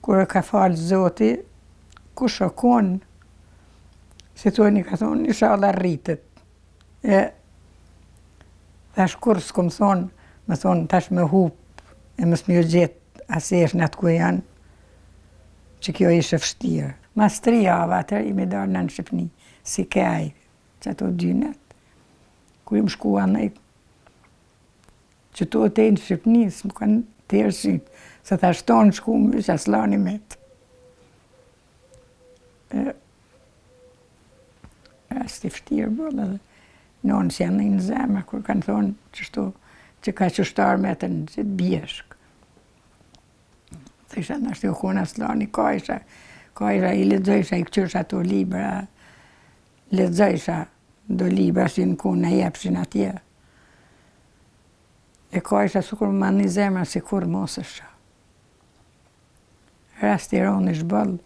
kur e ka falë Zoti, kush o konë, si toni ka thonë, inshallah rritet. Tash kur s'kom thonë, me thonë tash me hup, e mës mjë gjetë asesh në atë ku janë, që kjo ishe vështirë. Mas 3 javë atër, i me dalë në Shqipni, si kaj, që ato 2 net, ku i më shkua në që to të në Shqipni, s'më kanë të rësit, se ta shtonë shku më që aslani metë. Asti vështirë bëllë edhe nonë që janë në zemë, kur kanë thonë qështu, që ka qështarë me të në që të bjeshkë. Të isha në ashtë jo kona aslani, ka isha i ledzojsha, i këqyrsha ato libra, ledzojsha do libra që në kona jepshin atje. E ka isha sukur më në zemra si kur mos është. Rasti roni shbëllë,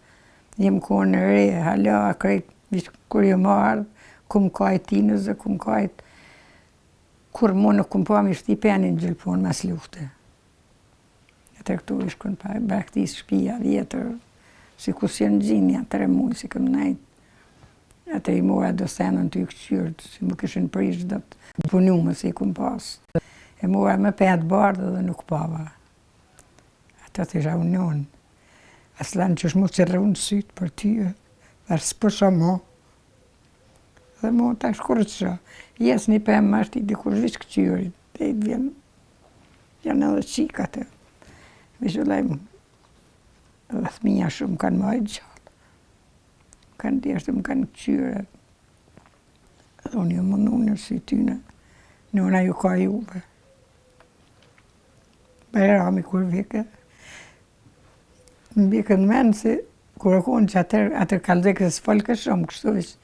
jem konë në re, hala, krejt, vishë kur jo marrë, ku më kajt tinës dhe ku më kajt, kur mu nuk ku më pa mi shtipenin gjylpon mas lufte. E të këtu ishkën pa braktis shpia vjetër, si ku si në gjinë, janë 3 mujë, si këm najtë. E të i mora do senën të i këqyrët, si më këshin prish dhe të punu më si ku më pasë. E mora me 5 bardë dhe nuk pava. Ato të isha unon. Aslan që shmu që rrënë sytë për tyë, dhe s'pësha mo. Dhe mo ta shkurë që shë. Jes një pëmë ma shti dikur vish këqyrit. Dhe i të janë edhe qikat e. Vishë lejmë. Dhe thminja shumë kanë majtë gjallë. Kanë djeshtë më kanë këqyre. Dhe unë jo më nunë si tyne. Nëna ju ka juve. Bajrami kur vike. Në bike në menë si kur e konë që atër kalzeke së folke shumë, kështu vishë,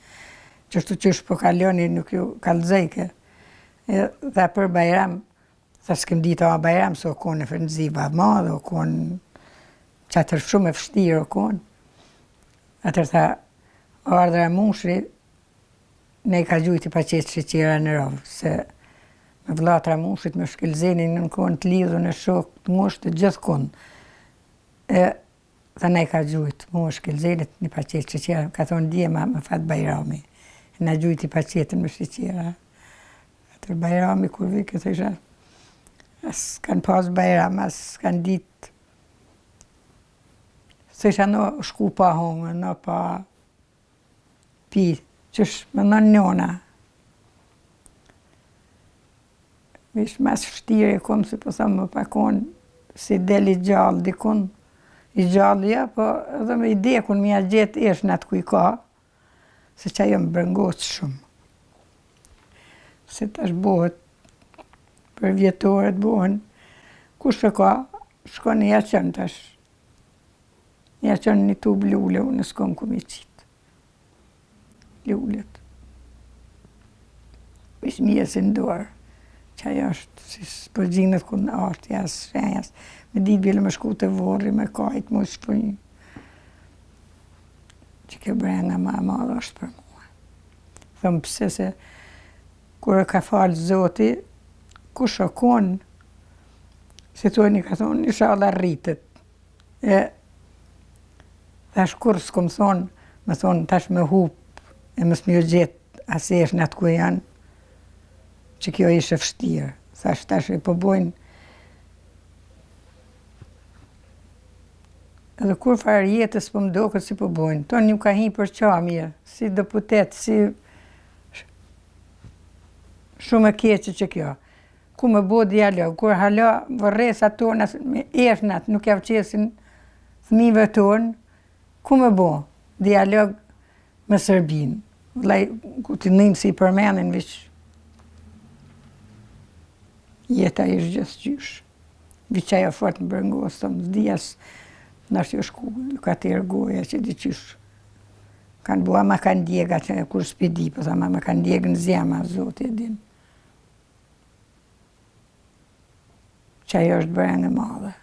qështu qysh po kaloni nuk ju kalzeke. Dhe për Bajram, tha s'kem dita o Bajram, se o konë e frëndziva madhe, o konë që atër shumë e fështirë o konë. Atër tha, ardhra mushri, ne i ka gjujti pa qetë shqeqira në rovë, se me vlatra mushrit me shkelzenin në konë të lidhë në shokë të mushtë të gjithë konë. Tha ne i ka gjujtë, mu shkelzenit një pa qetë shqeqira, ka thonë dje ma më fatë Bajrami. Na gjujti pa qetën me shqeqira. Atër Bajrami kur vike të isha, as kanë pas Bajram, as kanë ditë. Se isha në shku pa hongë, në pa pi, qësh më në njona. Vish mas fështire kom, si po thamë më pakon, si deli gjallë dikun, i gjallë ja, po edhe me ide kun mja gjetë esh në atë ku i ka, se që ajo më brëngosë shumë. Se tash bohet, për vjetoret bohen, kush e ka, shko në jaqën tash. Jaqën një tub lule, unë s'kom ku mi qitë. Lullet. Vish mjesin dorë, që ajo është, si për gjinët ku në artë, jasë, shenjas. Me ditë bile me shku të vorri, me kajtë, mu shpënjë. Që kjo brenga ma madhe është për mua. Thëmë pëse se, kur e ka falë Zoti, kush o konë, si toni ka thonë, inshallah rritet. Tash kur s'kom thonë, me thonë tash me hup, e mës mjë gjetë asesh në atë ku janë, që kjo ishe vështirë. Thash tash e po bojnë. Edhe kur farë jetës po më do këtë si po bojnë. Tonë një ka hi për qamje, si deputet, si shumë e keqë që kjo. Ku me bo dialog, kur hala vërresa tonë, me eshnat, nuk javë qesin thmive tonë, ku me bo dialog me Serbinë. Vlaj, ku të nëjmë si i përmenin, vish jeta ishë gjithë qysh. Vish ajo fort më bërngos, të më zdijas, nështë jo shku, ka të ergoja që di qysh. Kanë bua ma kanë djega që kur s'pidi, po tha ma kanë djegë në zjema, zotë e din. Që ajo është bërë në madhe.